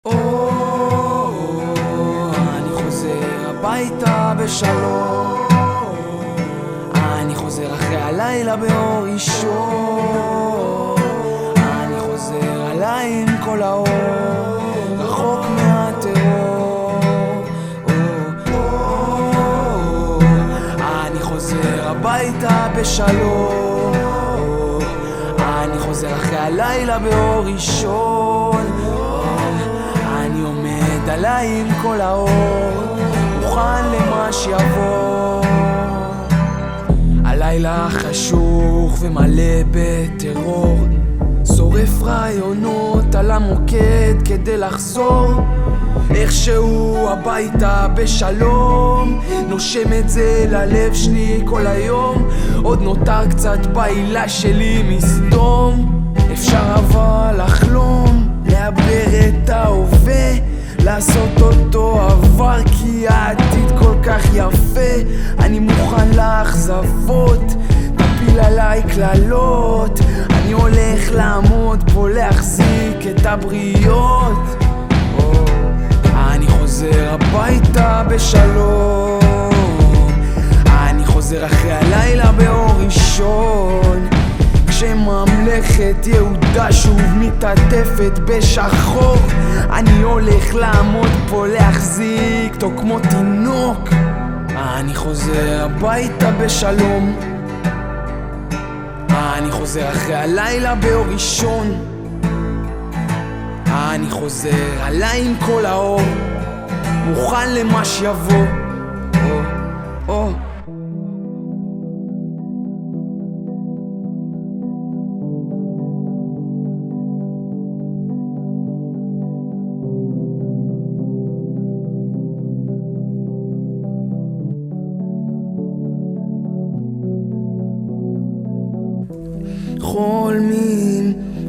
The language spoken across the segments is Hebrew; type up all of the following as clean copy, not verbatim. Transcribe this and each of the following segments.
אני חוזר הביתה בשלום, אני חוזר אחרי הלילה באור ראשון, אני חוזר עליי עם כל האור, רחוק מהטרור. אני חוזר הביתה בשלום, אני חוזר אחרי הלילה באור ראשון, אני עומד עליי עם כל האור, מוכן למה שיבוא. הלילה חשוך ומלא בטרור, שורף רעיונות על המוקד כדי לחזור איכשהו הביתה בשלום. נושם את זה ללב שלי כל היום, עוד נותר קצת בעילה שלי מסתום. אפשר אבל לחלום, לעבר את ההווה, לעשות אותו עבר כי העתיד כל כך יפה. אני מוכן לאכזבות, תפיל עליי כללות, אני הולך לעמוד פה להחזיק את הבריות. אני חוזר הביתה בשלום, אני חוזר אחרי הלילה באור ראשון, כשממלכת יהודה שוב מתעטפת בשחור. אני הולך לעמוד פה להחזיק אותו כמו תינוק. אני חוזר הביתה בשלום, אני חוזר אחרי הלילה באור ראשון, אני חוזר עליי עם כל האור, מוכן למה שיבוא.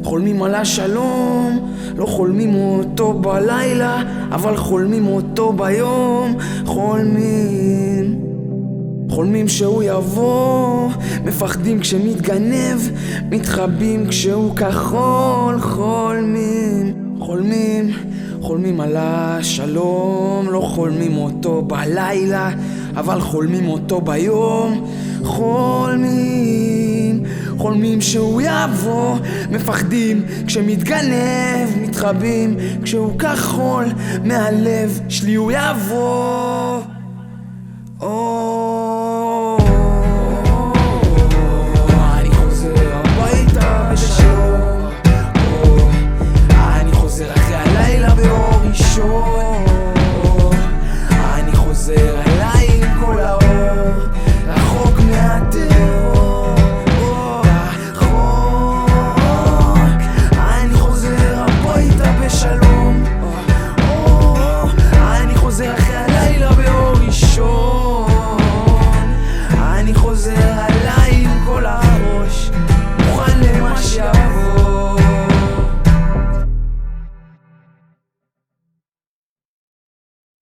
חולמים על השלום, לא חולמים אותו בלילה, אבל חולמים אותו ביום. חולמים שהוא יבוא, מפחדים כשמתגנב, מתחבאים כשהוא כחול. חולמים על השלום, לא חולמים אותו בלילה, אבל חולמים אותו ביום. חולמים שהוא יבוא, מפחדים כשמתגנב, מתחבאים כשהוא כחול, מהלב שלי הוא יבוא.